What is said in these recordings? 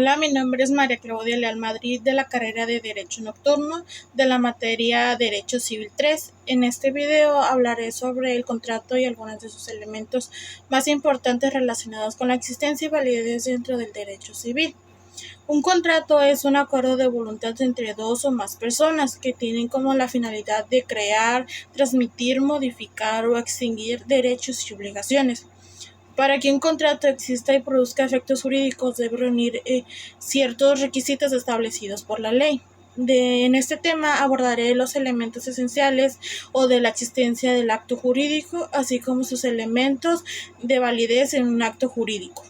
Hola, mi nombre es María Claudia Leal Madrid de la carrera de Derecho Nocturno de la materia Derecho Civil 3. En este video hablaré sobre el contrato y algunos de sus elementos más importantes relacionados con la existencia y validez dentro del derecho civil. Un contrato es un acuerdo de voluntad entre dos o más personas que tienen como la finalidad de crear, transmitir, modificar o extinguir derechos y obligaciones. Para que un contrato exista y produzca efectos jurídicos debe reunir ciertos requisitos establecidos por la ley. En este tema abordaré los elementos esenciales o de la existencia del acto jurídico, así como sus elementos de validez en un acto jurídico.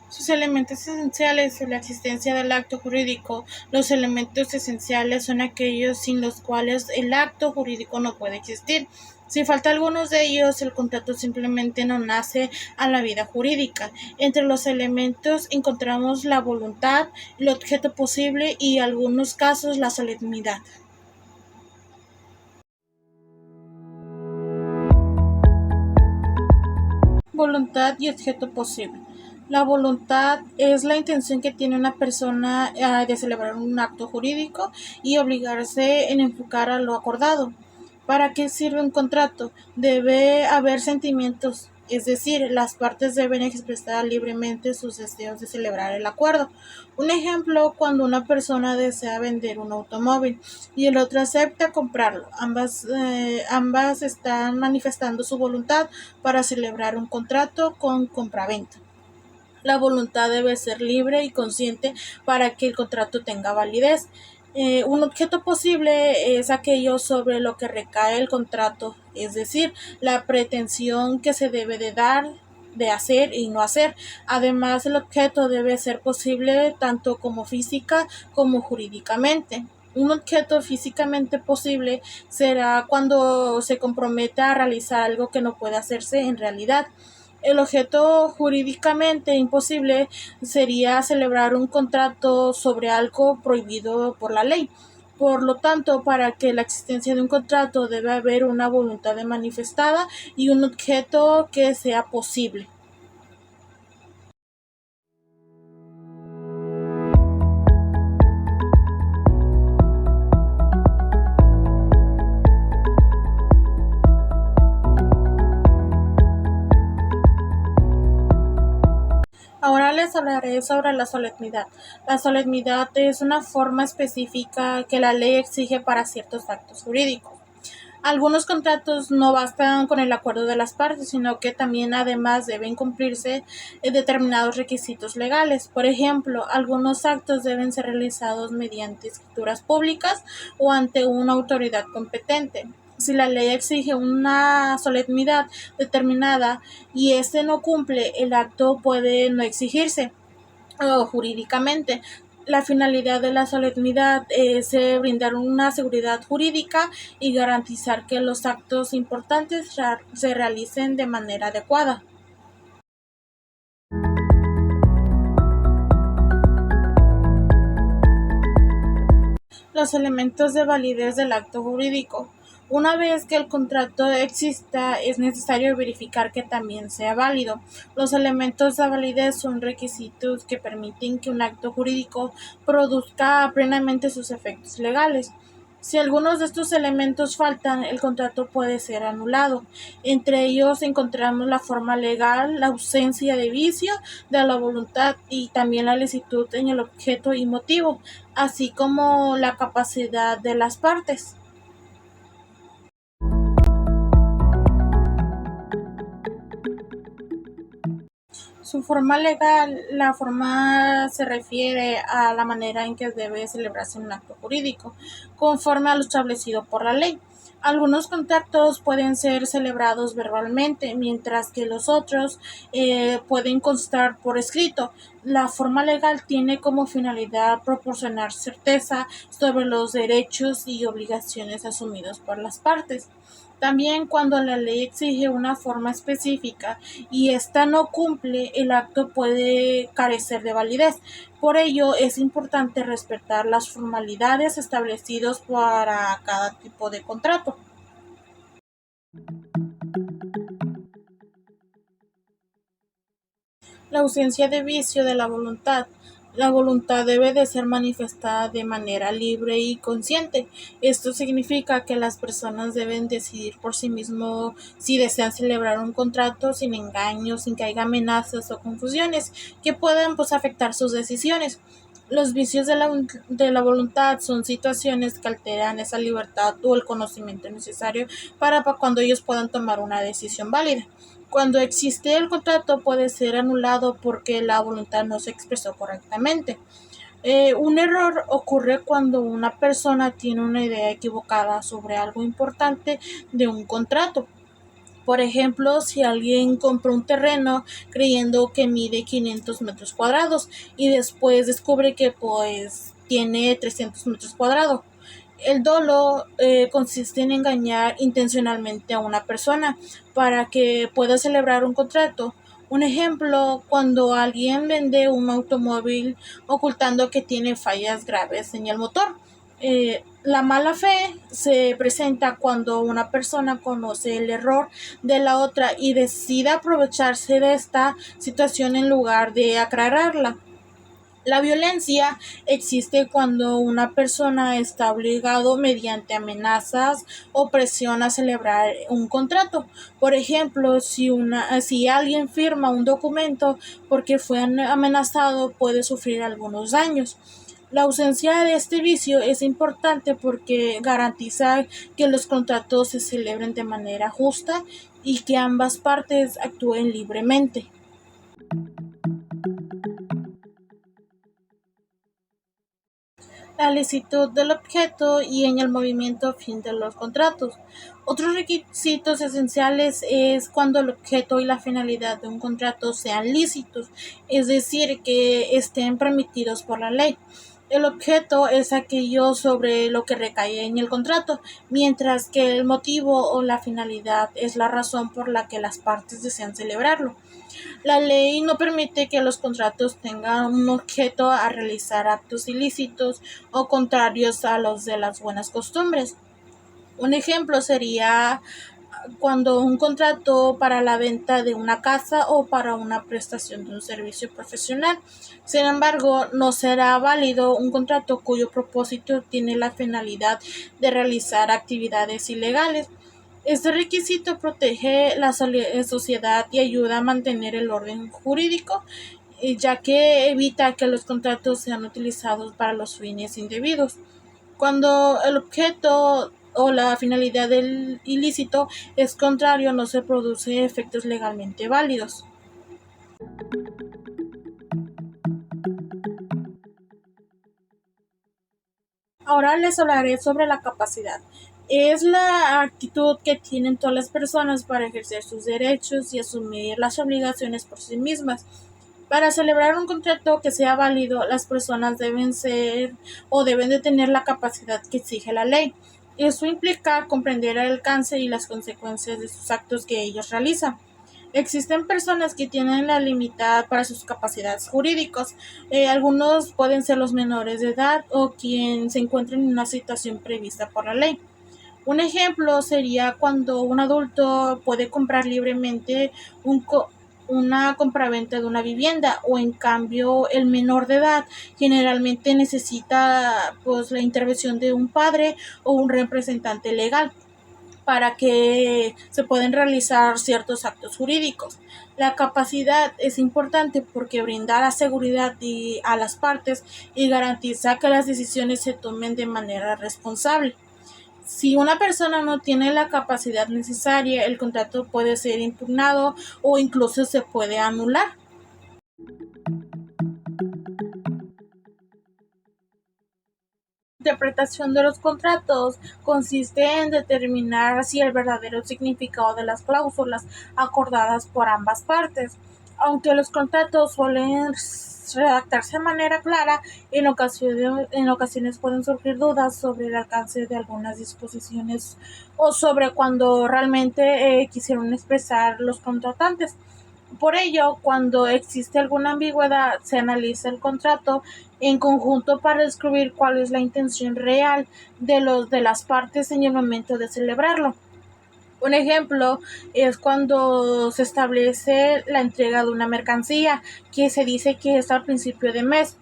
Sus elementos esenciales son la existencia del acto jurídico. Los elementos esenciales son aquellos sin los cuales el acto jurídico no puede existir. Si falta algunos de ellos, el contrato simplemente no nace a la vida jurídica. Entre los elementos encontramos la voluntad, el objeto posible y, en algunos casos, la solemnidad. Voluntad y objeto posible. La voluntad es la intención que tiene una persona de celebrar un acto jurídico y obligarse en enfocar a lo acordado. ¿Para qué sirve un contrato? Debe haber sentimientos, es decir, las partes deben expresar libremente sus deseos de celebrar el acuerdo. Un ejemplo, cuando una persona desea vender un automóvil y el otro acepta comprarlo, ambas están manifestando su voluntad para celebrar un contrato con compraventa. La voluntad debe ser libre y consciente para que el contrato tenga validez. Un objeto posible es aquello sobre lo que recae el contrato, es decir, la pretensión que se debe de dar, de hacer y no hacer. Además, el objeto debe ser posible tanto como física como jurídicamente. Un objeto físicamente posible será cuando se comprometa a realizar algo que no puede hacerse en realidad. El objeto jurídicamente imposible sería celebrar un contrato sobre algo prohibido por la ley. Por lo tanto, para que la existencia de un contrato debe haber una voluntad manifestada y un objeto que sea posible. Ahora les hablaré sobre la solemnidad. La solemnidad es una forma específica que la ley exige para ciertos actos jurídicos. Algunos contratos no bastan con el acuerdo de las partes, sino que también además deben cumplirse determinados requisitos legales. Por ejemplo, algunos actos deben ser realizados mediante escrituras públicas o ante una autoridad competente. Si la ley exige una solemnidad determinada y éste no cumple, el acto puede no exigirse jurídicamente. La finalidad de la solemnidad es brindar una seguridad jurídica y garantizar que los actos importantes se realicen de manera adecuada. Los elementos de validez del acto jurídico. Una vez que el contrato exista, es necesario verificar que también sea válido. Los elementos de validez son requisitos que permiten que un acto jurídico produzca plenamente sus efectos legales. Si algunos de estos elementos faltan, el contrato puede ser anulado. Entre ellos encontramos la forma legal, la ausencia de vicio de la voluntad y también la licitud en el objeto y motivo, así como la capacidad de las partes. Su forma legal, la forma se refiere a la manera en que debe celebrarse un acto jurídico, conforme a lo establecido por la ley. Algunos contratos pueden ser celebrados verbalmente, mientras que los otros pueden constar por escrito. La forma legal tiene como finalidad proporcionar certeza sobre los derechos y obligaciones asumidos por las partes. También cuando la ley exige una forma específica y ésta no cumple, el acto puede carecer de validez. Por ello, es importante respetar las formalidades establecidas para cada tipo de contrato. La ausencia de vicio de la voluntad. La voluntad debe de ser manifestada de manera libre y consciente. Esto significa que las personas deben decidir por sí mismos si desean celebrar un contrato sin engaños, sin que haya amenazas o confusiones que puedan afectar sus decisiones. Los vicios de la voluntad son situaciones que alteran esa libertad o el conocimiento necesario para cuando ellos puedan tomar una decisión válida. Cuando existe el contrato puede ser anulado porque la voluntad no se expresó correctamente. Un error ocurre cuando una persona tiene una idea equivocada sobre algo importante de un contrato. Por ejemplo, si alguien compró un terreno creyendo que mide 500 metros cuadrados y después descubre que tiene 300 metros cuadrados. El dolo consiste en engañar intencionalmente a una persona para que pueda celebrar un contrato. Un ejemplo, cuando alguien vende un automóvil ocultando que tiene fallas graves en el motor. La mala fe se presenta cuando una persona conoce el error de la otra y decide aprovecharse de esta situación en lugar de aclararla. La violencia existe cuando una persona está obligado mediante amenazas o presión a celebrar un contrato. Por ejemplo, si alguien firma un documento porque fue amenazado, puede sufrir algunos daños. La ausencia de este vicio es importante porque garantiza que los contratos se celebren de manera justa y que ambas partes actúen libremente. La licitud del objeto y en el movimiento fin de los contratos. Otros requisitos esenciales es cuando el objeto y la finalidad de un contrato sean lícitos, es decir, que estén permitidos por la ley. El objeto es aquello sobre lo que recae en el contrato, mientras que el motivo o la finalidad es la razón por la que las partes desean celebrarlo. La ley no permite que los contratos tengan un objeto a realizar actos ilícitos o contrarios a los de las buenas costumbres. Un ejemplo sería cuando un contrato para la venta de una casa o para una prestación de un servicio profesional. Sin embargo, no será válido un contrato cuyo propósito tiene la finalidad de realizar actividades ilegales. Este requisito protege la sociedad y ayuda a mantener el orden jurídico, ya que evita que los contratos sean utilizados para los fines indebidos. Cuando el objeto o la finalidad del ilícito es contrario, no se produce efectos legalmente válidos. Ahora les hablaré sobre la capacidad. Es la actitud que tienen todas las personas para ejercer sus derechos y asumir las obligaciones por sí mismas. Para celebrar un contrato que sea válido, las personas deben ser o deben de tener la capacidad que exige la ley. Eso implica comprender el alcance y las consecuencias de sus actos que ellos realizan. Existen personas que tienen la limitada para sus capacidades jurídicas. Algunos pueden ser los menores de edad o quien se encuentren en una situación prevista por la ley. Un ejemplo sería cuando un adulto puede comprar libremente una compraventa de una vivienda o en cambio el menor de edad generalmente necesita la intervención de un padre o un representante legal para que se puedan realizar ciertos actos jurídicos. La capacidad es importante porque brinda la seguridad a las partes y garantiza que las decisiones se tomen de manera responsable. Si una persona no tiene la capacidad necesaria, el contrato puede ser impugnado o incluso se puede anular. La interpretación de los contratos consiste en determinar si el verdadero significado de las cláusulas acordadas por ambas partes. Aunque los contratos suelen redactarse de manera clara, en ocasiones pueden surgir dudas sobre el alcance de algunas disposiciones o sobre cuándo realmente quisieron expresar los contratantes. Por ello, cuando existe alguna ambigüedad, se analiza el contrato en conjunto para descubrir cuál es la intención real de las partes en el momento de celebrarlo. Un ejemplo es cuando se establece la entrega de una mercancía, que se dice que es al principio de mes.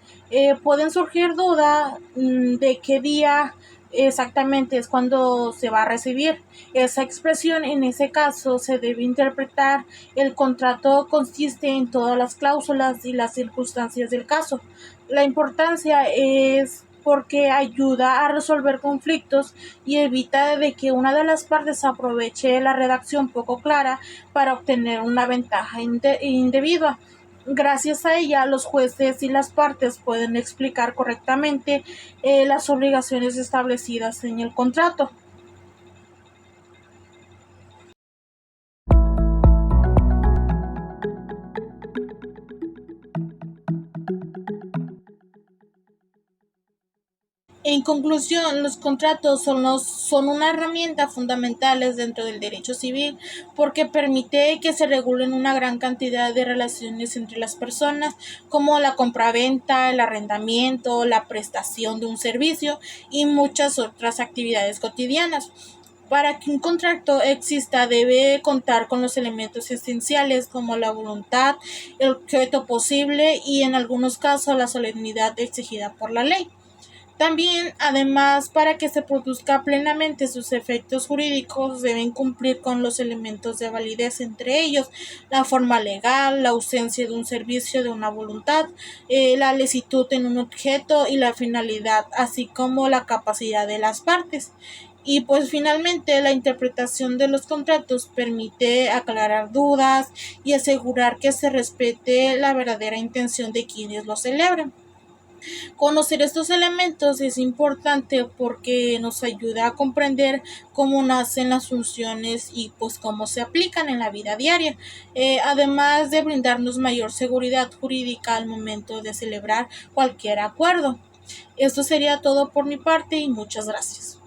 Pueden surgir dudas de qué día exactamente es cuando se va a recibir. Esa expresión en ese caso se debe interpretar. El contrato consiste en todas las cláusulas y las circunstancias del caso. La importancia es porque ayuda a resolver conflictos y evita de que una de las partes aproveche la redacción poco clara para obtener una ventaja indebida. Gracias a ella, los jueces y las partes pueden explicar correctamente las obligaciones establecidas en el contrato. En conclusión, los contratos son una herramienta fundamentales dentro del derecho civil porque permite que se regulen una gran cantidad de relaciones entre las personas, como la compraventa, el arrendamiento, la prestación de un servicio y muchas otras actividades cotidianas. Para que un contrato exista debe contar con los elementos esenciales como la voluntad, el objeto posible y en algunos casos la solemnidad exigida por la ley. También, además, para que se produzca plenamente sus efectos jurídicos, deben cumplir con los elementos de validez, entre ellos la forma legal, la ausencia de un servicio de una voluntad, la licitud en un objeto y la finalidad, así como la capacidad de las partes. Y pues finalmente la interpretación de los contratos permite aclarar dudas y asegurar que se respete la verdadera intención de quienes lo celebran. Conocer estos elementos es importante porque nos ayuda a comprender cómo nacen las funciones y pues cómo se aplican en la vida diaria, además de brindarnos mayor seguridad jurídica al momento de celebrar cualquier acuerdo. Esto sería todo por mi parte y muchas gracias.